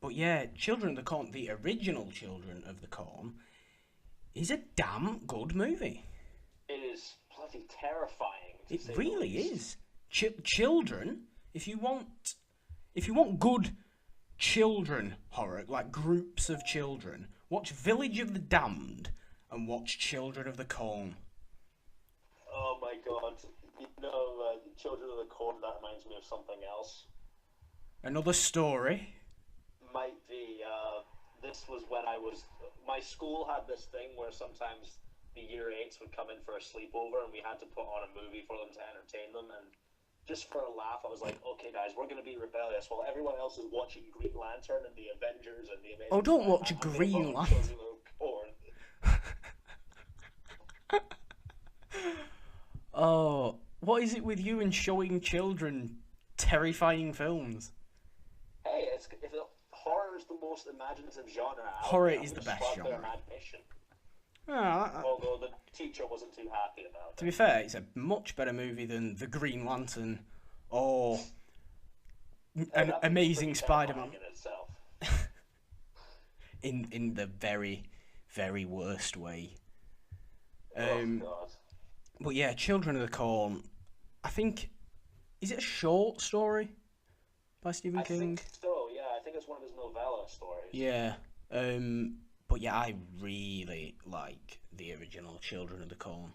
But yeah, Children of the Corn, the original Children of the Corn, is a damn good movie. It is bloody terrifying. It really is. Children, if you want good children horror, like groups of children, watch Village of the Damned and watch Children of the Corn. Oh my god. Children of the Corn, that reminds me of something else. Another story. Might be, this was when my school had this thing where sometimes the year 8s would come in for a sleepover and we had to put on a movie for them to entertain them, and just for a laugh I was like, okay guys, we're going to be rebellious while everyone else is watching Green Lantern and the Avengers and the Amazing Oh, don't Spider-Man, watch I'm Green gonna watch Lantern. Children of the Corn. Oh, what is it with you and showing children terrifying films? Hey, if horror is the most imaginative genre out Horror there, is the just best spark their genre. imagination. Although the teacher wasn't too happy about to be fair, it's a much better movie than The Green Lantern or an Amazing Spider-Man. In itself. in the very, very worst way. Oh god. But yeah, Children of the Corn, I think, is it a short story by Stephen King? I think so, yeah. I think it's one of his novella stories. Yeah. But yeah, I really like the original Children of the Corn.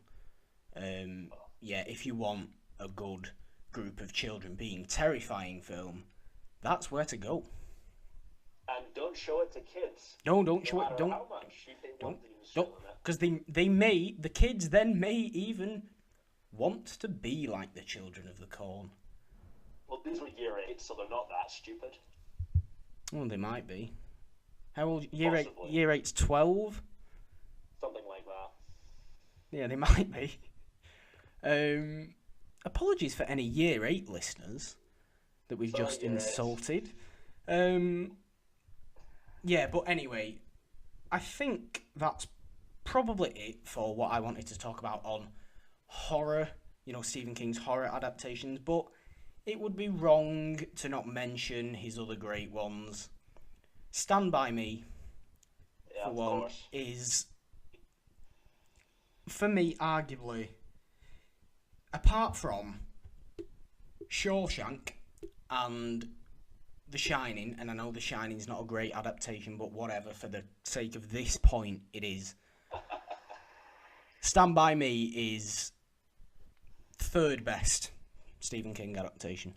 Yeah, if you want a good group of children being terrifying film, that's where to go. And don't show it to kids. Don't show it. Don't. How much they want to use Don't. Because the kids then may even want to be like the Children of the Corn. Well, these were year 8, so they're not that stupid. Oh, they might be. How old? Year 8. Possibly. Year 8's 12. Something like that. Yeah, they might be. Apologies for any year 8 listeners that we've Sorry, just year 8s. insulted. Yeah, but anyway, I think that's probably it for what I wanted to talk about on horror, Stephen King's horror adaptations, but it would be wrong to not mention his other great ones. Stand By Me, Yeah, for of one, course. is, for me, arguably, apart from Shawshank and The Shining, and I know The Shining's not a great adaptation, but whatever, for the sake of this point, it is. Stand By Me is third best Stephen King adaptation.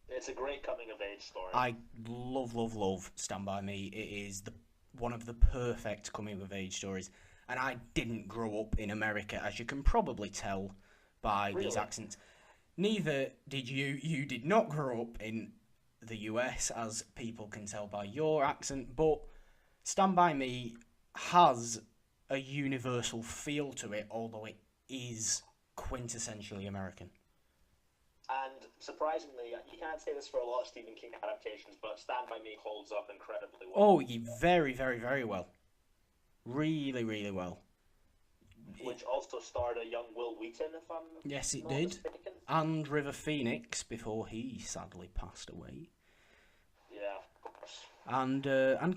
It's a great coming-of-age story. I love Stand By Me. It is one of the perfect coming-of-age stories. And I didn't grow up in America, as you can probably tell by these Really? accents. Neither did you. You did not grow up in the US, as people can tell by your accent. But Stand By Me has a universal feel to it, although it is quintessentially American. And surprisingly, you can't say this for a lot of Stephen King adaptations, but Stand By Me holds up incredibly well. Oh, very, very, very well. Really, really well. Which also starred a young Will Wheaton, if I'm Yes, it not did. mistaken. And River Phoenix before he sadly passed away. Yeah, of course. And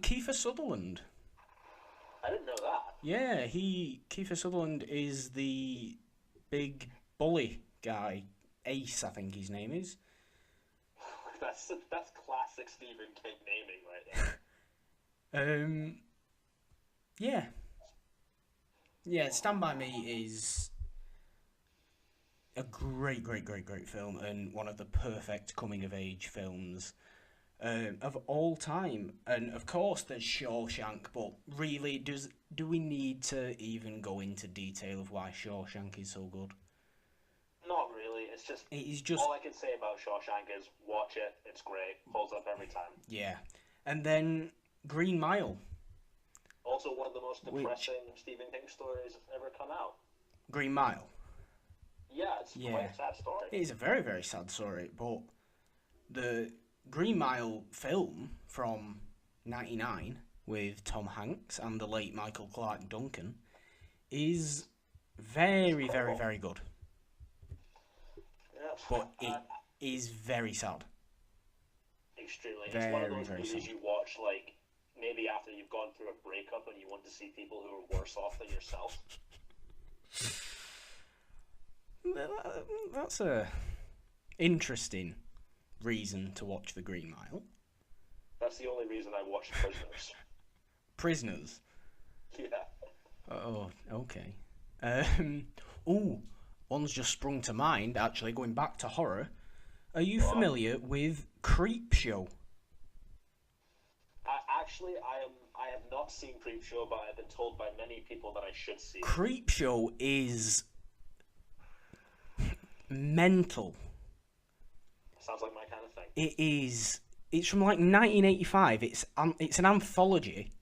Kiefer Sutherland. I didn't know that. Yeah, Kiefer Sutherland is the big bully guy. Ace, I think his name is. That's classic Stephen King naming right there. Yeah. Yeah, Stand By Me is a great, great, great, great film, and one of the perfect coming-of-age films of all time. And of course, there's Shawshank, but really, do we need to even go into detail of why Shawshank is so good? Not really. It's just It is just all I can say about Shawshank is watch it. It's great. Holds up every time. yeah. And then Green Mile. Also, one of the most depressing Stephen King stories ever come out. Green Mile. Yeah, it's quite a sad story. It is a very, very sad story, but the Green Mile film from '99 with Tom Hanks and the late Michael Clarke Duncan is very, very, very good. Yeah, But it is very sad. extremely. Very, It's one of those very movies sad. you watch like maybe after you've gone through a breakup and you want to see people who are worse off than yourself. That's a interesting reason to watch The Green Mile. That's the only reason I watched Prisoners. Prisoners. Yeah. Oh, okay. One's just sprung to mind, actually, going back to horror. Are you familiar with Creepshow? I have not seen Creepshow, but I've been told by many people that I should see it. Creepshow is mental. Sounds like my kind of thing. It is. It's from like 1985. It's an anthology,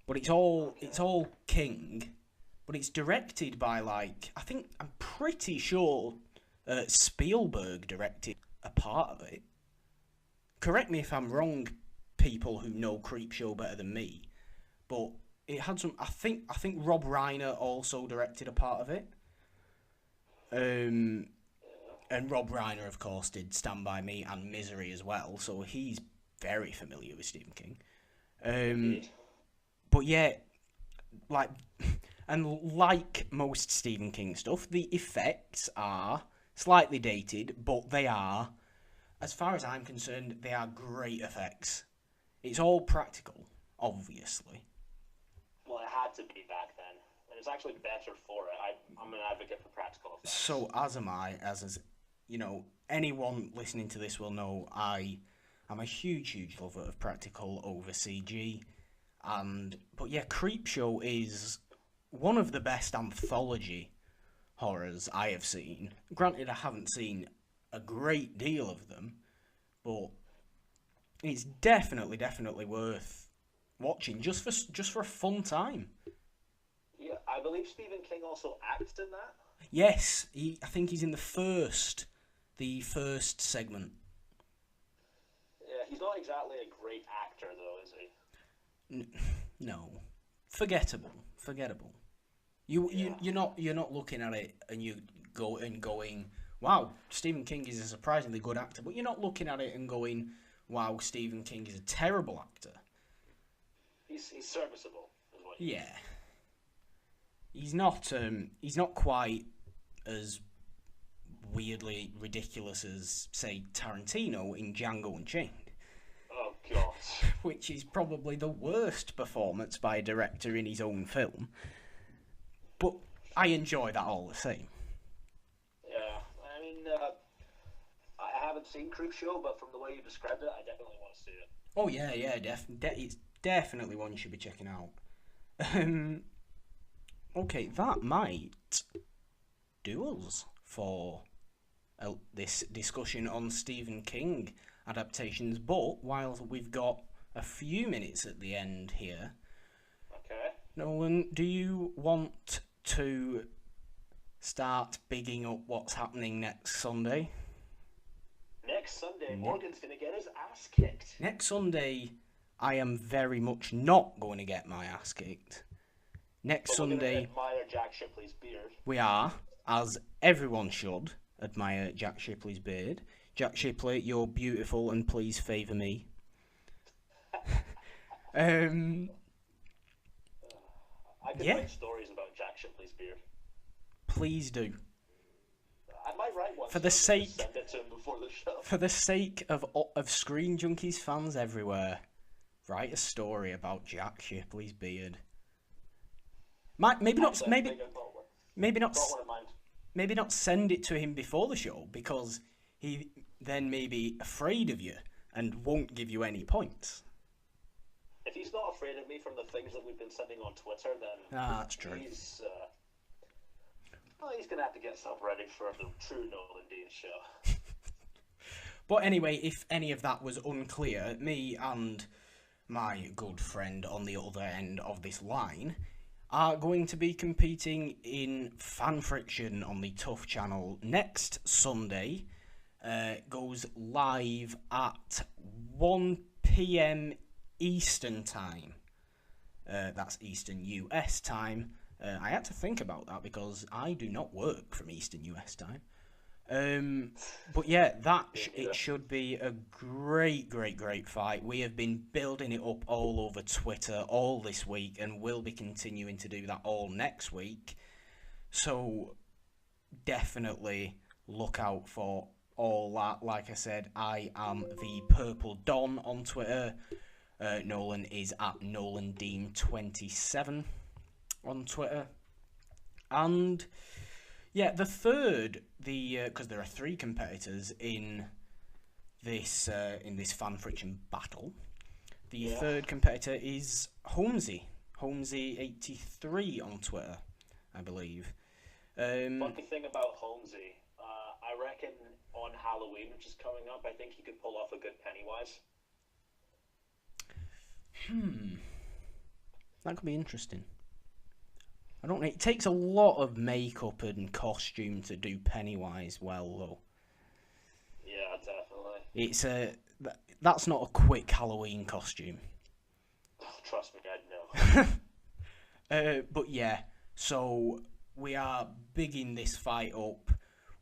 but it's all King, but it's directed by I'm pretty sure Spielberg directed a part of it. Correct me if I'm wrong, people who know Creepshow better than me, but it had some. I think Rob Reiner also directed a part of it. And Rob Reiner, of course, did Stand By Me and Misery as well, so he's very familiar with Stephen King. But yeah, like most Stephen King stuff, the effects are slightly dated, but they are, as far as I'm concerned, they are great effects. It's all practical, obviously. Well, it had to be back then, and it's actually better for it. I'm an advocate for practical effects. So as am I, as anyone listening to this will know, I am a huge, huge lover of practical over CG. But yeah, Creepshow is one of the best anthology horrors I have seen. Granted, I haven't seen a great deal of them, but it's definitely worth watching just for a fun time. Yeah, I believe Stephen King also acts in that. Yes, I think he's in the first segment. Yeah, he's not exactly a great actor, though, is he? No, forgettable. You're not looking at it and going, wow, Stephen King is a surprisingly good actor, but you're not looking at it and going, wow, Stephen King is a terrible actor. He's serviceable, is what he is. Yeah. He's not quite as weirdly ridiculous as, say, Tarantino in Django Unchained. Oh, God. Which is probably the worst performance by a director in his own film. But I enjoy that all the same. Yeah, I mean, I haven't seen Creepshow, but from the way you described it, I definitely want to see it. Oh yeah, it's definitely one you should be checking out. Okay, that might do us for this discussion on Stephen King adaptations, but while we've got a few minutes at the end here, Okay. Nolan, do you want to start bigging up what's happening next Sunday? Next Sunday, Morgan's going to get his ass kicked. Next Sunday, I am very much not going to get my ass kicked. Next But we're Sunday, going to admire Jack Shipley's beard. we are, as everyone should, admire Jack Shipley's beard. Jack Shipley, you're beautiful and please favour me. I could Yeah. write stories about Jack Shipley's beard. Please do. I might write one. For the so I can sake- send it to him before the show. For the sake of Screen Junkies fans everywhere, write a story about Jack Shipley's beard. Maybe not. Actually, I Maybe think I've got one. maybe not. Got one in mind. maybe not send it to him before the show, because he then may be afraid of you and won't give you any points. If he's not afraid of me from the things that we've been sending on Twitter, then that's true. He's going to have to get himself ready for the true Nolan Dean show. But anyway, if any of that was unclear, me and my good friend on the other end of this line are going to be competing in Fan Friction on the Tough channel next Sunday. Goes live at 1 p.m. Eastern time. That's Eastern US time. I had to think about that because I do not work from Eastern US time. But yeah, it should be a great fight. We have been building it up all over Twitter all this week, and we'll be continuing to do that all next week. So definitely look out for all that. Like I said, I am the Purple Don on Twitter. Nolan is at NolanDean27 on Twitter. And yeah, the third, because there are 3 competitors in this Fan Friction battle. The third competitor is Holmesy83 on Twitter, I believe. Funny thing about Holmesy, I reckon on Halloween, which is coming up, I think he could pull off a good Pennywise. That could be interesting. I don't know. It takes a lot of makeup and costume to do Pennywise well, though. Yeah, definitely. That's not a quick Halloween costume. Trust me, I know. But yeah, so we are bigging this fight up.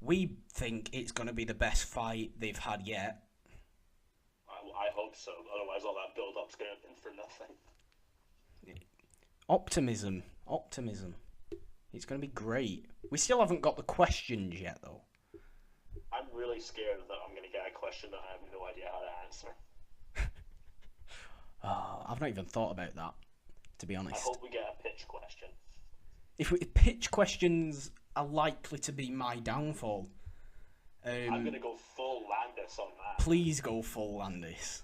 We think it's going to be the best fight they've had yet. I hope so. Otherwise, all that build-up's going to have been for nothing. Optimism. It's going to be great. We still haven't got the questions yet, though. I'm really scared that I'm going to get a question that I have no idea how to answer. I've not even thought about that, to be honest. I hope we get a pitch question. If pitch questions are likely to be my downfall. I'm going to go full Landis on that. Please go full Landis.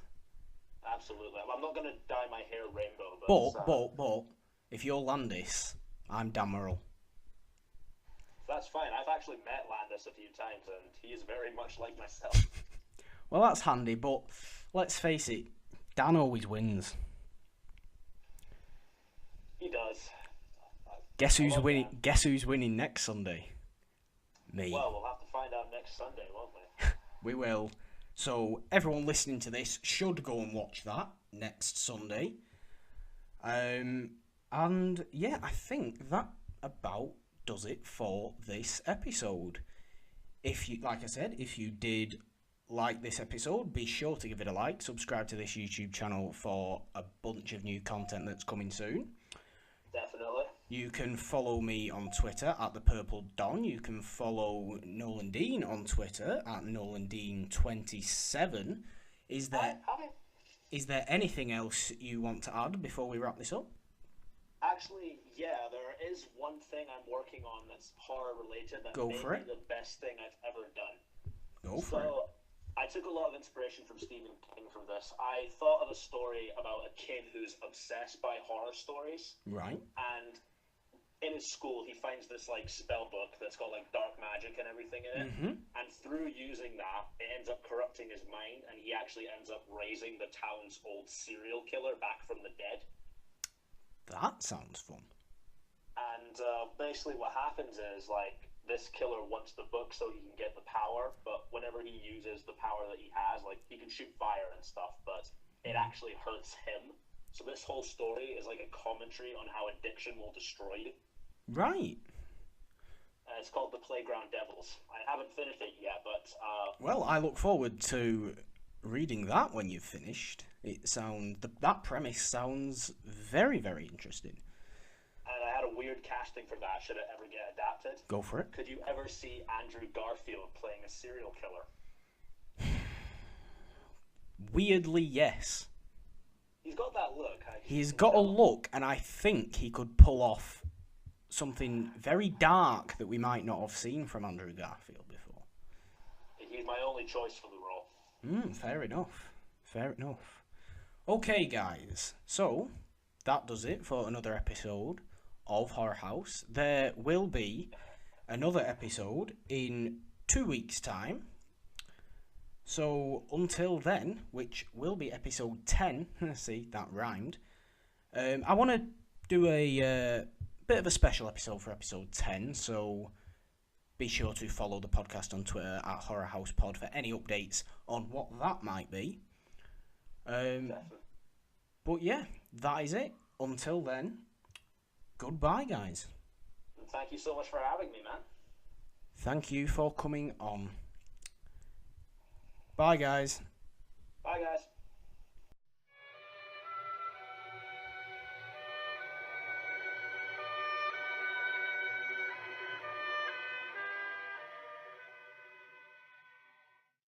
Absolutely. I'm not going to dye my hair rainbow. But if you're Landis, I'm Dameril. That's fine. I've actually met Landis a few times, and he is very much like myself. Well, that's handy, but let's face it, Dan always wins. He does. Guess who's winning? Guess who's winning next Sunday? Me. Well, we'll have to find out next Sunday, won't we? We will. So everyone listening to this should go and watch that next Sunday. And yeah, I think that about does it for this episode. If you, like I said, if you did like this episode, be sure to give it a like. Subscribe to this YouTube channel for a bunch of new content that's coming soon. Definitely. You can follow me on Twitter at the Purple Don. You can follow Nolan Dean on Twitter at NolanDean27. Is there anything else you want to add before we wrap this up? Actually, yeah, there is one thing I'm working on that's horror related that may be the best thing I've ever done. Go for it. I took a lot of inspiration from Stephen King from this. I thought of a story about a kid who's obsessed by horror stories. Right. And in his school, he finds this spell book that's got dark magic and everything in it. Mm-hmm. And through using that, it ends up corrupting his mind, and he actually ends up raising the town's old serial killer back from the dead. That sounds fun. And basically what happens is, this killer wants the book so he can get the power, but whenever he uses the power that he has, he can shoot fire and stuff, but it actually hurts him. So this whole story is a commentary on how addiction will destroy you. Right. It's called The Playground Devils. I haven't finished it yet, but... Well, I look forward to reading that when you've finished. That premise sounds very, very interesting. And I had a weird casting for that, should it ever get adapted. Go for it. Could you ever see Andrew Garfield playing a serial killer? Weirdly, yes. He's got that look. He's got a look, and I think he could pull off something very dark that we might not have seen from Andrew Garfield before. He's my only choice for the role. Fair enough. Fair enough. Okay, guys. So, that does it for another episode of Horror House. There will be another episode in 2 weeks' time. So, until then, which will be episode 10, see, that rhymed, I want to do a bit of a special episode for episode 10, so be sure to follow the podcast on Twitter at Horror House Pod for any updates on what that might be. But yeah, that is it. Until then, goodbye, guys. Thank you so much for having me, man. Thank you for coming on. Bye, guys. Bye, guys.